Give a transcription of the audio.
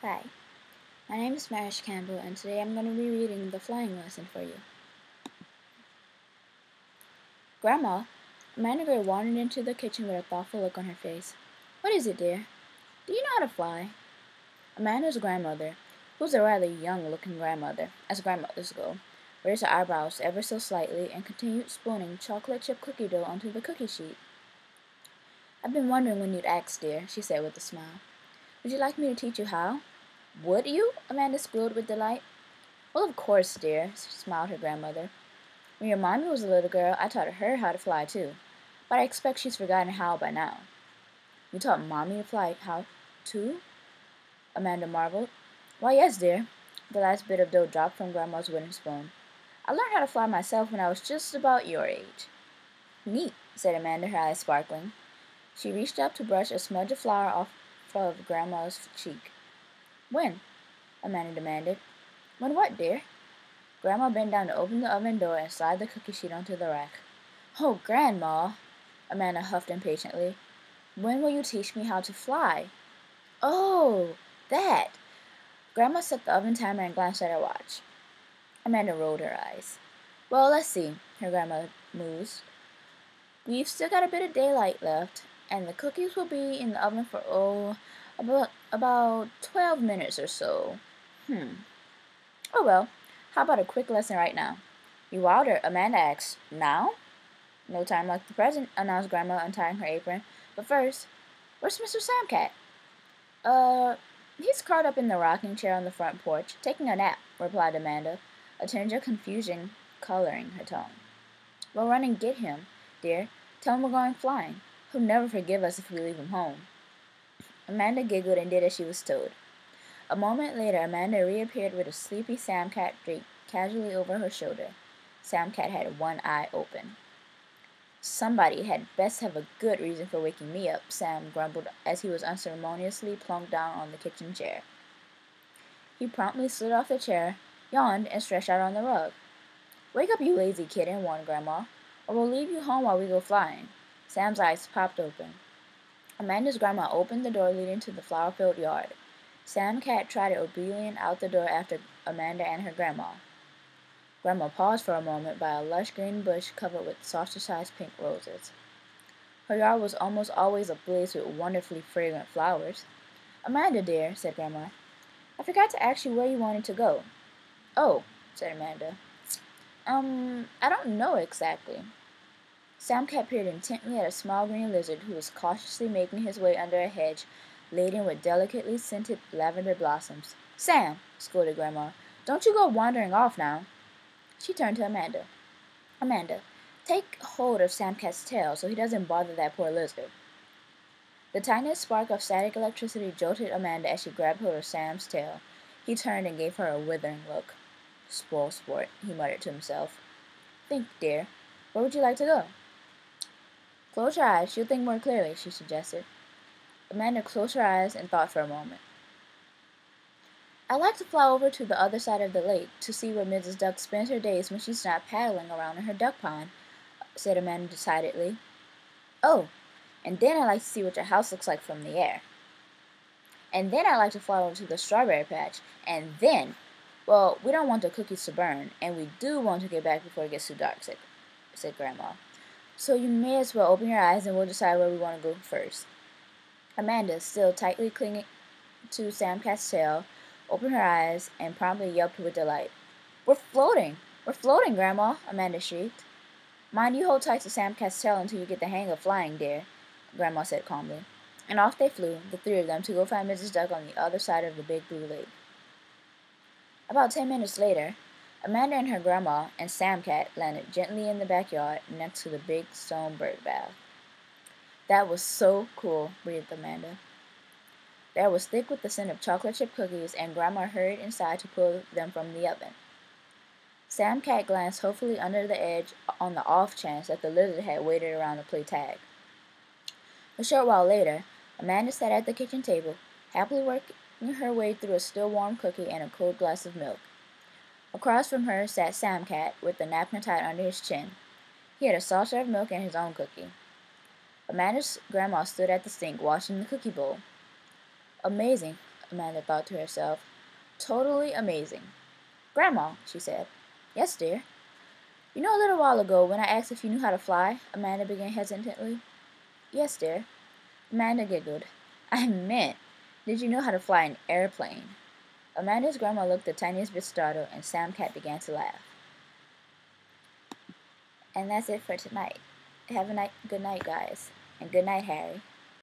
Hi, my name is Mare Campbell, and today I'm going to be reading the flying lesson for you. Grandma, Amanda Gray wandered into the kitchen with a thoughtful look on her face. What is it, dear? Do you know how to fly? Amanda's grandmother, who was a rather young-looking grandmother, as grandmothers go, raised her eyebrows ever so slightly and continued spooning chocolate chip cookie dough onto the cookie sheet. I've been wondering when you'd ask, dear, she said with a smile. Would you like me to teach you how? Would you? Amanda squealed with delight. Well, of course, dear, smiled her grandmother. When your mommy was a little girl, I taught her how to fly, too. But I expect she's forgotten how by now. You taught mommy to fly how, too? Amanda marveled. Why, yes, dear. The last bit of dough dropped from Grandma's wooden spoon. I learned how to fly myself when I was just about your age. Neat, said Amanda, her eyes sparkling. She reached up to brush a smudge of flour off of Grandma's cheek. When? Amanda demanded. When what, dear? Grandma bent down to open the oven door and slide the cookie sheet onto the rack. Oh, Grandma, Amanda huffed impatiently. When will you teach me how to fly? Oh, that! Grandma set the oven timer and glanced at her watch. Amanda rolled her eyes. Well, let's see, her grandmother mused. We've still got a bit of daylight left, and the cookies will be in the oven for, about 12 minutes or so. Oh well, how about a quick lesson right now? You wilder, Amanda asked. Now? No time like the present, announced Grandma, untying her apron. But first, where's Mr. Samcat? He's curled up in the rocking chair on the front porch, taking a nap, replied Amanda, a tinge of confusion coloring her tone. Well, run and get him, dear. Tell him we're going flying. He'll never forgive us if we leave him home. Amanda giggled and did as she was told. A moment later, Amanda reappeared with a sleepy Samcat draped casually over her shoulder. Samcat had one eye open. Somebody had best have a good reason for waking me up, Sam grumbled as he was unceremoniously plunked down on the kitchen chair. He promptly slid off the chair, yawned, and stretched out on the rug. Wake up, you lazy kitten, warned Grandma, or we'll leave you home while we go flying. Sam's eyes popped open. Amanda's grandma opened the door leading to the flower-filled yard. Samcat trotted obedient out the door after Amanda and her grandma. Grandma paused for a moment by a lush green bush covered with saucer-sized pink roses. Her yard was almost always ablaze with wonderfully fragrant flowers. Amanda, dear, said Grandma, I forgot to ask you where you wanted to go. Oh, said Amanda. I don't know exactly. Samcat peered intently at a small green lizard who was cautiously making his way under a hedge laden with delicately scented lavender blossoms. Sam, scolded Grandma, don't you go wandering off now. She turned to Amanda. Amanda, take hold of Samcat's tail so he doesn't bother that poor lizard. The tiniest spark of static electricity jolted Amanda as she grabbed hold of Sam's tail. He turned and gave her a withering look. Spoil sport, he muttered to himself. Think, dear. Where would you like to go? Close your eyes. You'll think more clearly, she suggested. Amanda closed her eyes and thought for a moment. I'd like to fly over to the other side of the lake to see where Mrs. Duck spends her days when she's not paddling around in her duck pond, said Amanda decidedly. Oh, and then I'd like to see what your house looks like from the air. And then I'd like to fly over to the strawberry patch. And then, well, we don't want the cookies to burn, and we do want to get back before it gets too dark, said Grandma. So you may as well open your eyes and we'll decide where we want to go first. Amanda, still tightly clinging to Samcat's tail, opened her eyes and promptly yelped with delight. We're floating! We're floating, Grandma! Amanda shrieked. Mind you hold tight to Samcat's tail until you get the hang of flying, dear, Grandma said calmly. And off they flew, the three of them, to go find Mrs. Duck on the other side of the big blue lake. About 10 minutes later, Amanda and her grandma and Samcat landed gently in the backyard next to the big stone bird bath. That was so cool, breathed Amanda. The air was thick with the scent of chocolate chip cookies, and Grandma hurried inside to pull them from the oven. Samcat glanced hopefully under the edge on the off chance that the lizard had waited around to play tag. A short while later, Amanda sat at the kitchen table, happily working her way through a still warm cookie and a cold glass of milk. Across from her sat Samcat with the napkin tied under his chin. He had a saucer of milk and his own cookie. Amanda's grandma stood at the sink washing the cookie bowl. Amazing, Amanda thought to herself. Totally amazing. Grandma, she said. Yes, dear. You know, a little while ago, when I asked if you knew how to fly, Amanda began hesitantly. Yes, dear. Amanda giggled. I meant, did you know how to fly an airplane? Amanda's grandma looked the tiniest bit startled, and Sam Cat began to laugh. And that's it for tonight. Have a good night, guys. And good night, Harry.